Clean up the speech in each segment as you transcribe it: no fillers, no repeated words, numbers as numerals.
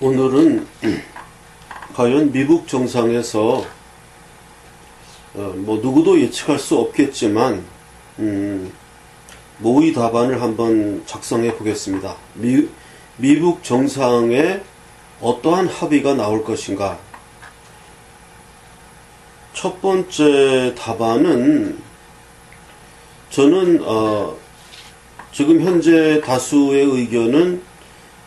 오늘은 과연 미국 정상에서 뭐 누구도 예측할 수 없겠지만 모의 답안을 한번 작성해 보겠습니다. 미국 정상에 어떠한 합의가 나올 것인가. 첫 번째 답안은 저는 지금 현재 다수의 의견은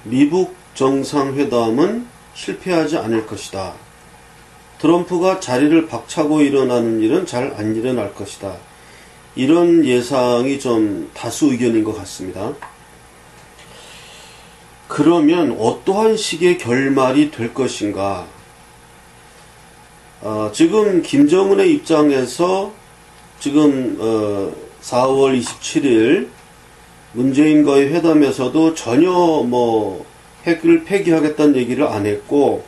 미국 정상회담은 실패하지 않을 것이다. 트럼프가 자리를 박차고 일어나는 일은 잘 안 일어날 것이다. 이런 예상이 좀 다수 의견인 것 같습니다. 그러면 어떠한 식의 결말이 될 것인가? 지금 김정은의 입장에서 지금 4월 27일 문재인과의 회담에서도 전혀 핵을 폐기하겠다는 얘기를 안 했고,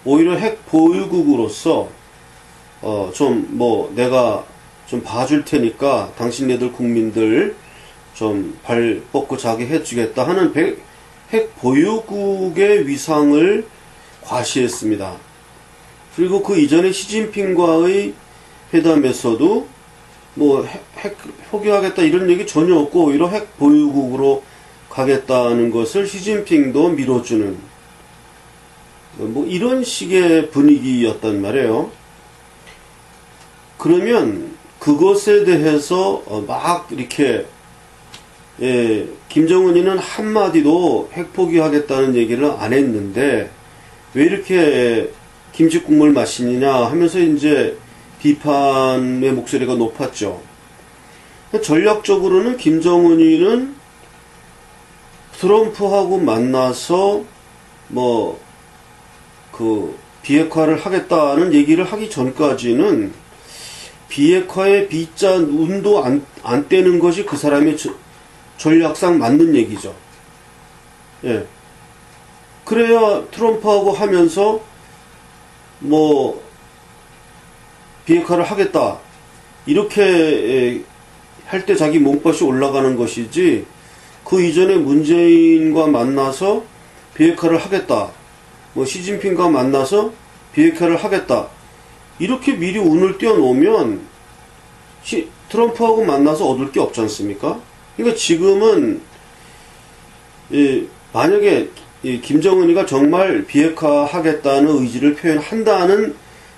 오히려 핵 보유국으로서 내가 좀 봐줄 테니까 당신네들 국민들 좀 발 뻗고 자기 해주겠다 하는 핵 보유국의 위상을 과시했습니다. 그리고 그 이전에 시진핑과의 회담에서도 핵 포기하겠다 이런 얘기 전혀 없고, 오히려 핵 보유국으로 가겠다는 것을 시진핑도 밀어주는 이런 식의 분위기였단 말이에요. 그러면 그것에 대해서 막 이렇게 김정은이는 한마디도 핵 포기하겠다는 얘기를 안 했는데 왜 이렇게 김치국물 마시느냐 하면서 이제 비판의 목소리가 높았죠. 전략적으로는 김정은이는 트럼프하고 만나서 비핵화를 하겠다는 얘기를 하기 전까지는 비핵화의 B자 운도 안 떼는 것이 그 사람의 전략상 맞는 얘기죠. 예. 그래야 트럼프하고 하면서 비핵화를 하겠다 이렇게 할 때 자기 몸값이 올라가는 것이지, 그 이전에 문재인과 만나서 비핵화를 하겠다, 시진핑과 만나서 비핵화를 하겠다 이렇게 미리 운을 띄워놓으면 트럼프하고 만나서 얻을 게 없지 않습니까? 그러니까 지금은 만약에 김정은이가 정말 비핵화하겠다는 의지를 표현한다는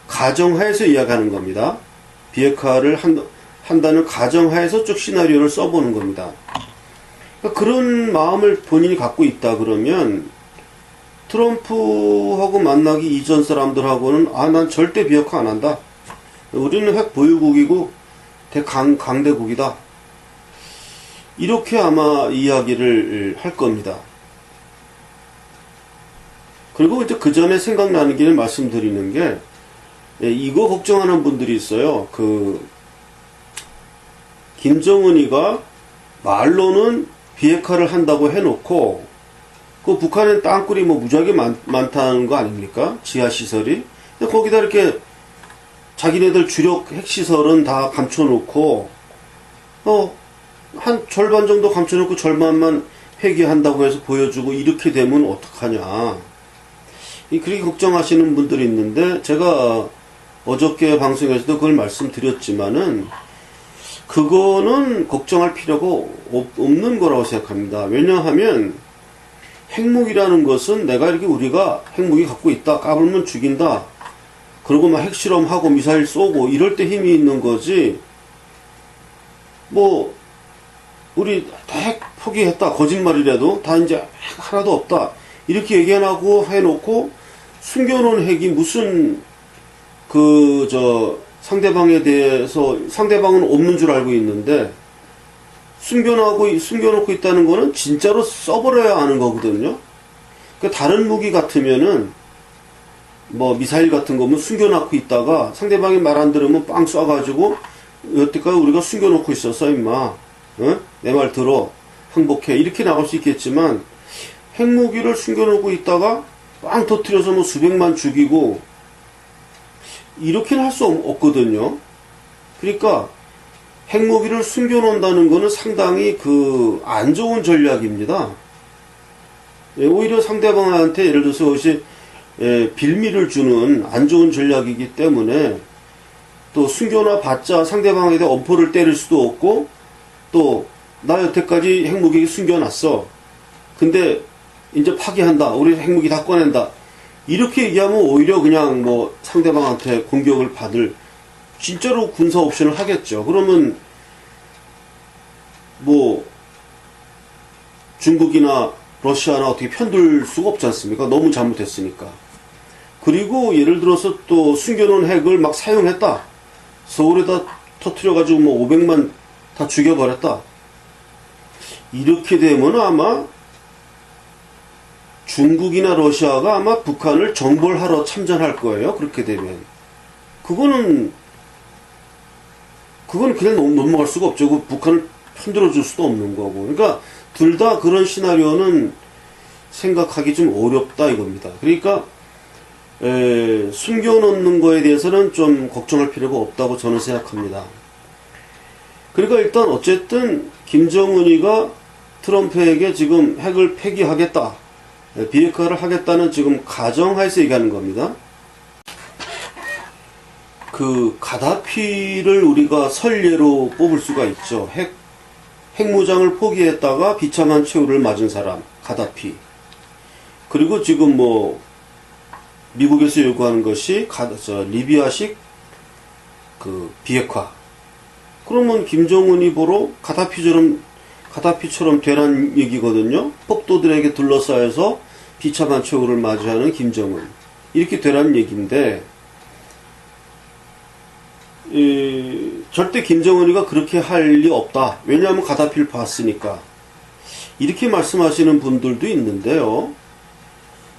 가정하에서 이야기하는 겁니다. 비핵화를 한다는 가정하에서 쭉 시나리오를 써보는 겁니다. 그러니까 그런 마음을 본인이 갖고 있다 그러면 트럼프하고 만나기 이전 사람들하고는 난 절대 비핵화 안 한다. 우리는 핵 보유국이고 강대국이다. 이렇게 아마 이야기를 할 겁니다. 그리고 이제 그 전에 생각나는 길에 말씀드리는 게, 이거 걱정하는 분들이 있어요. 김정은이가 말로는 비핵화를 한다고 해놓고, 북한엔 땅굴이 무지하게 많다는 거 아닙니까? 지하시설이. 거기다 이렇게 자기네들 주력 핵시설은 다 감춰놓고, 한 절반 정도 감춰놓고 절반만 폐기한다고 해서 보여주고 이렇게 되면 어떡하냐. 그렇게 걱정하시는 분들이 있는데, 제가 어저께 방송에서도 그걸 말씀드렸지만은, 그거는 걱정할 필요가 없는 거라고 생각합니다. 왜냐하면, 핵무기라는 것은 우리가 핵무기 갖고 있다, 까불면 죽인다, 그리고 핵실험하고 미사일 쏘고 이럴 때 힘이 있는 거지, 우리 다 핵 포기했다, 거짓말이라도 다 이제 핵 하나도 없다 이렇게 해놓고 숨겨놓은 핵이 무슨 상대방에 대해서, 상대방은 없는 줄 알고 있는데 숨겨놓고 있다는 거는 진짜로 써버려야 하는 거거든요. 다른 무기 같으면은 미사일 같은 거면 숨겨놓고 있다가 상대방이 말 안 들으면 빵 쏴가지고 여태까지 우리가 숨겨놓고 있었어 임마, 내 말 들어, 항복해 이렇게 나갈 수 있겠지만, 핵무기를 숨겨놓고 있다가 빵 터뜨려서 수백만 죽이고 이렇게는 할 수 없거든요. 그러니까 핵무기를 숨겨놓는다는 것은 상당히 안 좋은 전략입니다. 오히려 상대방한테 예를 들어서 그것이 빌미를 주는 안 좋은 전략이기 때문에 또 숨겨놔 봤자 상대방에 대해 엄포를 때릴 수도 없고 또 나 여태까지 핵무기 숨겨놨어. 근데 이제 파기한다. 우리 핵무기 다 꺼낸다. 이렇게 얘기하면 오히려 그냥 뭐 상대방한테 공격을 받을 진짜로 군사 옵션을 하겠죠. 그러면 뭐 중국이나 러시아나 어떻게 편들 수가 없지 않습니까? 너무 잘못했으니까. 그리고 예를 들어서 또 숨겨놓은 핵을 막 사용했다. 서울에다 터트려가지고 뭐 500만 다 죽여버렸다. 이렇게 되면 아마 중국이나 러시아가 아마 북한을 정벌하러 참전할 거예요. 그렇게 되면. 그건 그냥 넘어갈 수가 없죠. 그 북한을 편들어줄 수도 없는 거고. 그러니까 둘 다 그런 시나리오는 생각하기 좀 어렵다 이겁니다. 그러니까 숨겨놓는 거에 대해서는 좀 걱정할 필요가 없다고 저는 생각합니다. 그러니까 일단 어쨌든 김정은이가 트럼프에게 지금 핵을 폐기하겠다, 비핵화를 하겠다는 지금 가정하에서 얘기하는 겁니다. 그 가다피를 우리가 선례로 뽑을 수가 있죠. 핵무장을 포기했다가 비참한 최후를 맞은 사람 가다피. 그리고 지금 뭐 미국에서 요구하는 것이 리비아식 그 비핵화. 그러면 김정은이 보러 가다피처럼 되란 얘기거든요. 폭도들에게 둘러싸여서 비참한 최후를 맞이하는 김정은. 이렇게 되란 얘기인데, 절대 김정은이가 그렇게 할 리 없다. 왜냐하면 가다피를 봤으니까. 이렇게 말씀하시는 분들도 있는데요.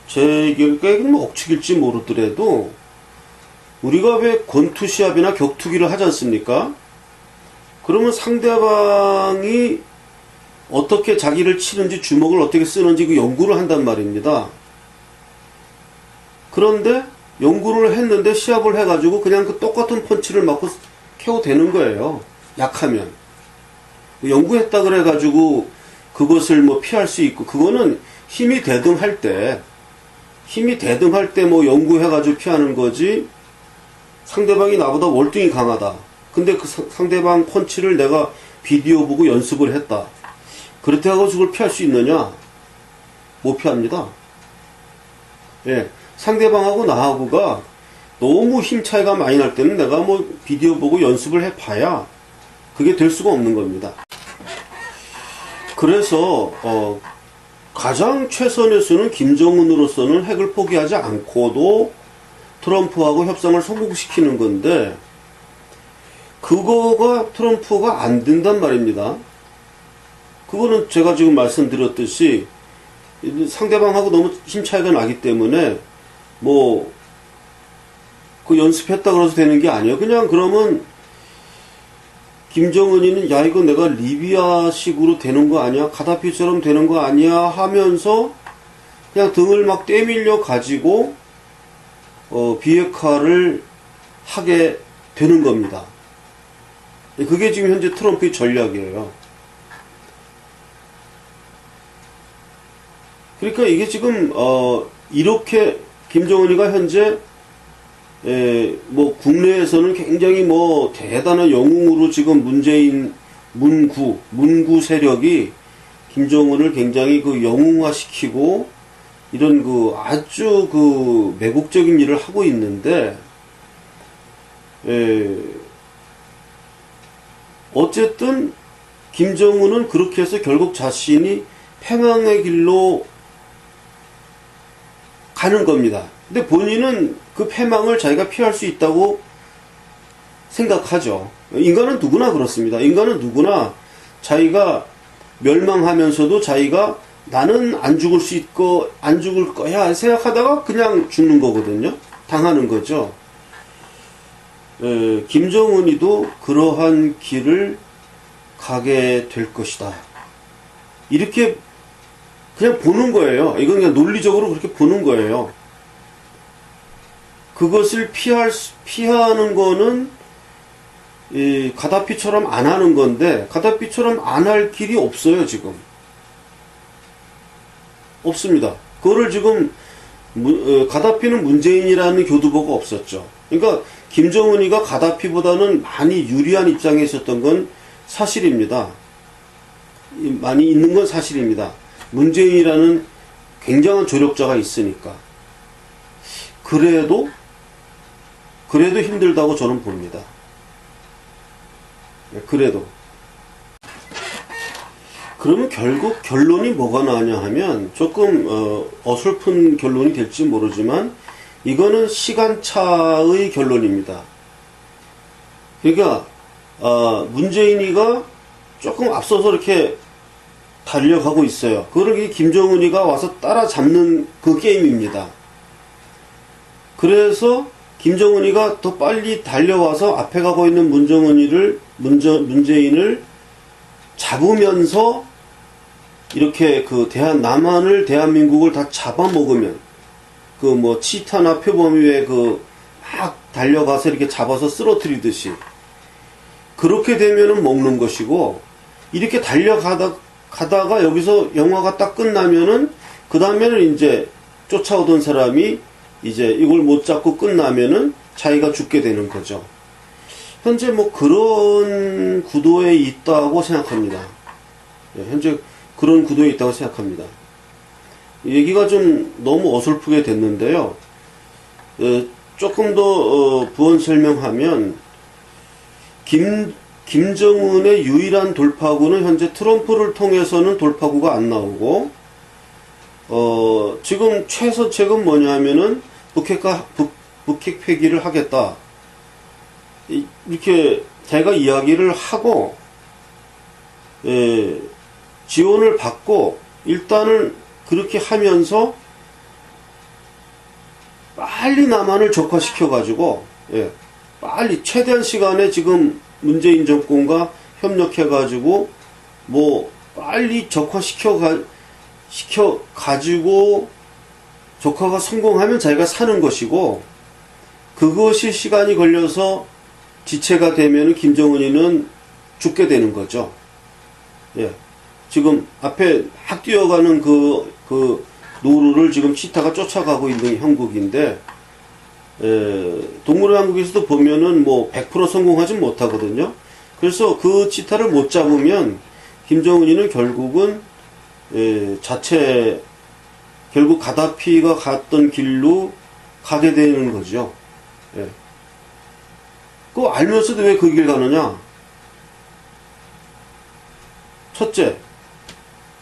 제 얘기가 뭐 억측일지 모르더라도, 우리가 왜 권투시합이나 격투기를 하지 않습니까? 그러면 상대방이 어떻게 자기를 치는지, 주먹을 어떻게 쓰는지 그 연구를 한단 말입니다. 그런데 연구를 했는데 시합을 해가지고 그냥 그 똑같은 펀치를 맞고 KO 되는 거예요. 약하면. 연구했다 그래가지고 그것을 뭐 피할 수 있고, 그거는 힘이 대등할 때 뭐 연구해가지고 피하는 거지, 상대방이 나보다 월등히 강하다. 근데 그 상대방 펀치를 내가 비디오 보고 연습을 했다. 그렇다고 그걸 피할 수 있느냐? 못 피합니다. 예. 상대방하고 나하고가 너무 힘 차이가 많이 날 때는 내가 뭐 비디오 보고 연습을 해봐야 그게 될 수가 없는 겁니다. 그래서 가장 최선의 수는 김정은으로서는 핵을 포기하지 않고도 트럼프하고 협상을 성공시키는 건데, 그거가 트럼프가 안 된단 말입니다. 그거는 제가 지금 말씀드렸듯이 상대방하고 너무 힘 차이가 나기 때문에 뭐 그 연습했다 그래서 되는 게 아니에요. 그냥 그러면 김정은이는 야 이거 내가 리비아식으로 되는 거 아니야? 가다피처럼 되는 거 아니야? 하면서 그냥 등을 막 떼밀려 가지고 비핵화를 하게 되는 겁니다. 그게 지금 현재 트럼프의 전략이에요. 그러니까 이게 지금 이렇게 김정은이가 현재 뭐 국내에서는 굉장히 뭐 대단한 영웅으로 지금 문재인 문구 세력이 김정은을 굉장히 그 영웅화시키고 이런 그 아주 그 매국적인 일을 하고 있는데, 어쨌든 김정은은 그렇게 해서 결국 자신이 패망의 길로 가는 겁니다. 근데 본인은 그 패망을 자기가 피할 수 있다고 생각하죠. 인간은 누구나 그렇습니다. 인간은 누구나 자기가 멸망하면서도 자기가 나는 안 죽을 수 있고 안 죽을 거야 생각하다가 그냥 죽는 거거든요. 당하는 거죠. 김정은이도 그러한 길을 가게 될 것이다. 이렇게 그냥 보는 거예요. 이건 그냥 논리적으로 그렇게 보는 거예요. 그것을 피하는 거는 가다피처럼 안 하는 건데, 가다피처럼 안 할 길이 없어요, 지금. 없습니다. 그거를 지금 가다피는 문재인이라는 교두보가 없었죠. 그러니까 김정은이가 가다피보다는 많이 유리한 입장에 있었던 건 사실입니다. 많이 있는 건 사실입니다. 문재인이라는 굉장한 조력자가 있으니까. 그래도 힘들다고 저는 봅니다. 그래도. 그러면 결국 결론이 뭐가 나냐 하면 조금 어설픈 결론이 될지 모르지만 이거는 시간차의 결론입니다. 그러니까 문재인이가 조금 앞서서 이렇게 달려가고 있어요. 그러기 김정은이가 와서 따라잡는 그 게임입니다. 그래서 김정은이가 더 빨리 달려와서 앞에 가고 있는 문재인을 잡으면서 이렇게 그 남한을 대한민국을 다 잡아먹으면 그 뭐 치타나 표범위에 그 막 달려가서 이렇게 잡아서 쓰러뜨리듯이 그렇게 되면은 먹는 것이고 이렇게 가다가 여기서 영화가 딱 끝나면은 그 다음에는 이제 쫓아오던 사람이 이제 이걸 못 잡고 끝나면은 자기가 죽게 되는 거죠. 현재 뭐 그런 구도에 있다고 생각합니다. 현재 그런 구도에 있다고 생각합니다. 얘기가 좀 너무 어설프게 됐는데요. 조금 더 부언 설명하면 김정은의 유일한 돌파구는 현재 트럼프를 통해서는 돌파구가 안 나오고 지금 최선책은 뭐냐면은 북핵 폐기를 하겠다 이렇게 제가 이야기를 하고 지원을 받고 일단은 그렇게 하면서 빨리 남한을 적화시켜 가지고 빨리 최대한 시간에 지금 문재인 정권과 협력해 가지고 뭐 빨리 적화시켜 가지고 적화가 성공하면 자기가 사는 것이고 그것이 시간이 걸려서 지체가 되면은 김정은이는 죽게 되는 거죠. 지금 앞에 막 뛰어가는 그 노루를 지금 치타가 쫓아가고 있는 형국인데, 동물의 왕국에서도 보면은 뭐 100% 성공하진 못하거든요. 그래서 그 치타를 못 잡으면 김정은이는 결국은 결국 가다피가 갔던 길로 가게 되는 거죠. 그거 알면서도 왜 그 길 가느냐? 첫째,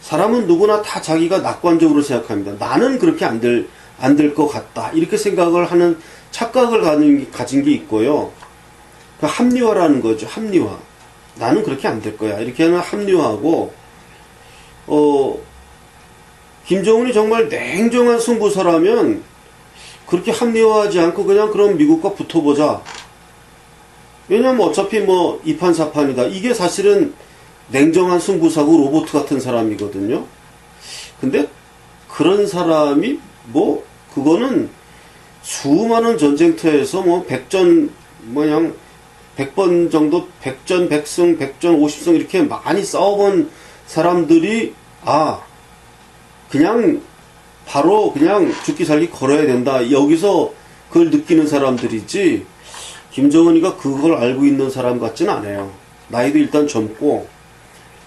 사람은 누구나 다 자기가 낙관적으로 생각합니다. 나는 그렇게 안 될 것 같다. 이렇게 생각을 하는 착각을 가진 게 있고요. 그 합리화라는 거죠. 합리화. 나는 그렇게 안 될 거야. 이렇게 하는 합리화하고, 김정은이 정말 냉정한 승부사라면 그렇게 합리화하지 않고 그냥 그럼 미국과 붙어보자. 왜냐면 어차피 뭐 2판 4판이다. 이게 사실은 냉정한 승부사고 로봇 같은 사람이거든요. 근데 그런 사람이 뭐 그거는 수많은 전쟁터에서 뭐 100번 정도 100전 100승 100전 50승 이렇게 많이 싸워본 사람들이 그냥 바로 그냥 죽기 살기 걸어야 된다. 여기서 그걸 느끼는 사람들이지 김정은이가 그걸 알고 있는 사람 같지는 않아요. 나이도 일단 젊고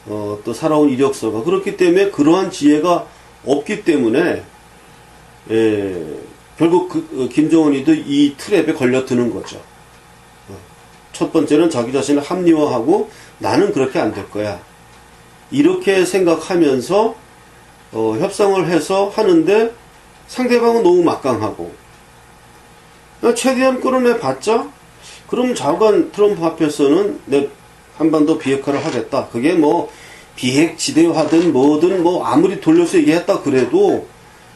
또 살아온 이력서가 그렇기 때문에 그러한 지혜가 없기 때문에 결국 김정은이도 이 트랩에 걸려드는 거죠. 첫 번째는 자기 자신을 합리화하고 나는 그렇게 안 될 거야. 이렇게 생각하면서 협상을 해서 하는데 상대방은 너무 막강하고 최대한 끌어내봤자 그럼 좌우간 트럼프 앞에서는 내 한반도 비핵화를 하겠다. 그게 뭐 비핵 지대화든 뭐든 뭐 아무리 돌려서 얘기했다 그래도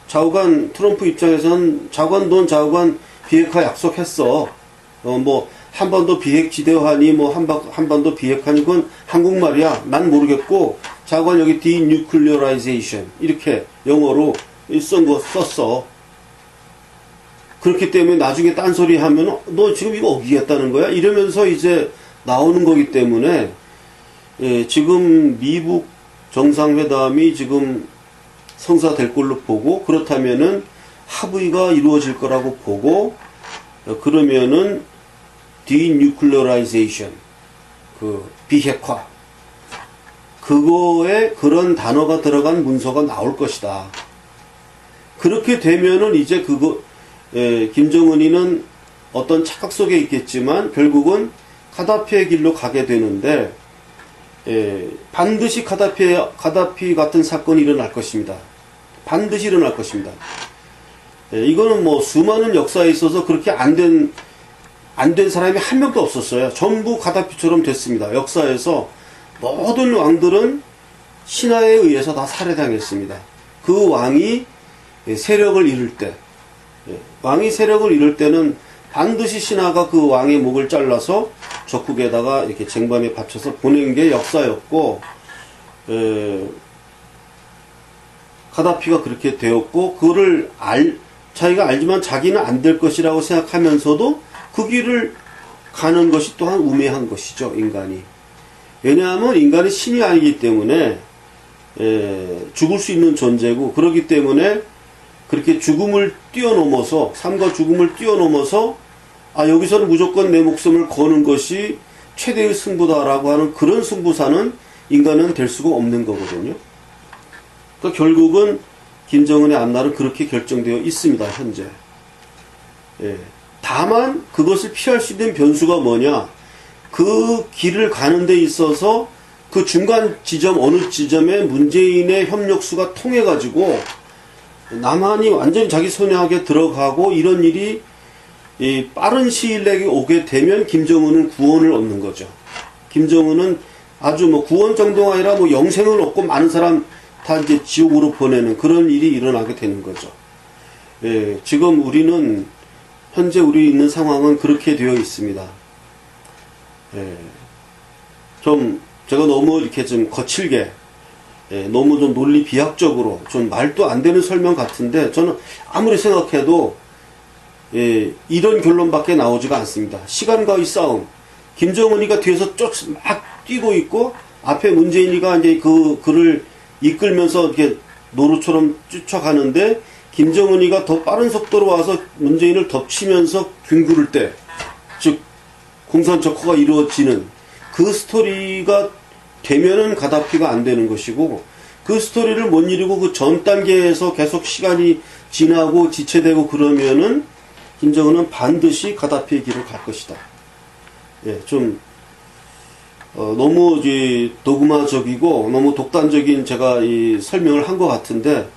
좌우간 트럼프 입장에서는 좌우간 비핵화 약속했어. 뭐 한반도 비핵 지대화니 뭐 한반도 비핵화니 그건 한국말이야. 난 모르겠고 좌우간 여기 denuclearization 이렇게 영어로 썼어. 그렇기 때문에 나중에 딴소리 하면 너 지금 이거 어기겠다는 거야? 이러면서 이제 나오는 거기 때문에 지금 미국 정상회담이 지금 성사될 걸로 보고, 그렇다면은 합의가 이루어질 거라고 보고, 그러면은 denuclearization, 그 비핵화, 그거에 그런 단어가 들어간 문서가 나올 것이다. 그렇게 되면은 이제 김정은이는 어떤 착각 속에 있겠지만 결국은 카다피의 길로 가게 되는데, 반드시 카다피 같은 사건이 일어날 것입니다. 반드시 일어날 것입니다. 이거는 뭐 수많은 역사에 있어서 그렇게 안 된 사람이 한 명도 없었어요. 전부 카다피처럼 됐습니다. 역사에서 모든 왕들은 신하에 의해서 다 살해당했습니다. 그 왕이 세력을 잃을 때, 왕이 세력을 잃을 때는 반드시 신하가 그 왕의 목을 잘라서 적국에다가 이렇게 쟁반에 받쳐서 보낸 게 역사였고, 카다피가 그렇게 되었고, 그거를 자기가 알지만 자기는 안 될 것이라고 생각하면서도 그 길을 가는 것이 또한 우매한 것이죠, 인간이. 왜냐하면 인간이 신이 아니기 때문에 죽을 수 있는 존재고, 그렇기 때문에 그렇게 죽음을 뛰어넘어서, 삶과 죽음을 뛰어넘어서 여기서는 무조건 내 목숨을 거는 것이 최대의 승부다라고 하는 그런 승부사는 인간은 될 수가 없는 거거든요. 그러니까 결국은 김정은의 앞날은 그렇게 결정되어 있습니다, 현재. 다만 그것을 피할 수 있는 변수가 뭐냐, 그 길을 가는 데 있어서 그 중간 지점, 어느 지점에 문재인의 협력수가 통해가지고 남한이 완전히 자기 손에 들어가고 이런 일이 빠른 시일 내에 오게 되면 김정은은 구원을 얻는 거죠. 김정은은 아주 뭐 구원 정도가 아니라 뭐 영생을 얻고 많은 사람 다 이제 지옥으로 보내는 그런 일이 일어나게 되는 거죠. 지금 우리는 현재 우리 있는 상황은 그렇게 되어 있습니다. 좀 제가 너무 이렇게 좀 거칠게, 너무 좀 논리 비약적으로 좀 말도 안 되는 설명 같은데, 저는 아무리 생각해도 이런 결론밖에 나오지가 않습니다. 시간과의 싸움. 김정은이가 뒤에서 막 뛰고 있고, 앞에 문재인이가 이제 그를 이끌면서 이렇게 노루처럼 쫓아가는데, 김정은이가 더 빠른 속도로 와서 문재인을 덮치면서 뒹구를 때, 즉 공산적화가 이루어지는 그 스토리가 되면은 가다피가 안 되는 것이고, 그 스토리를 못 이루고 그 전 단계에서 계속 시간이 지나고 지체되고 그러면은 김정은은 반드시 가다피의 길을 갈 것이다. 너무 도그마적이고 너무 독단적인 제가 이 설명을 한 것 같은데,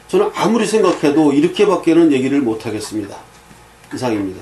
저는 아무리 생각해도 이렇게밖에는 얘기를 못 하겠습니다. 이상입니다.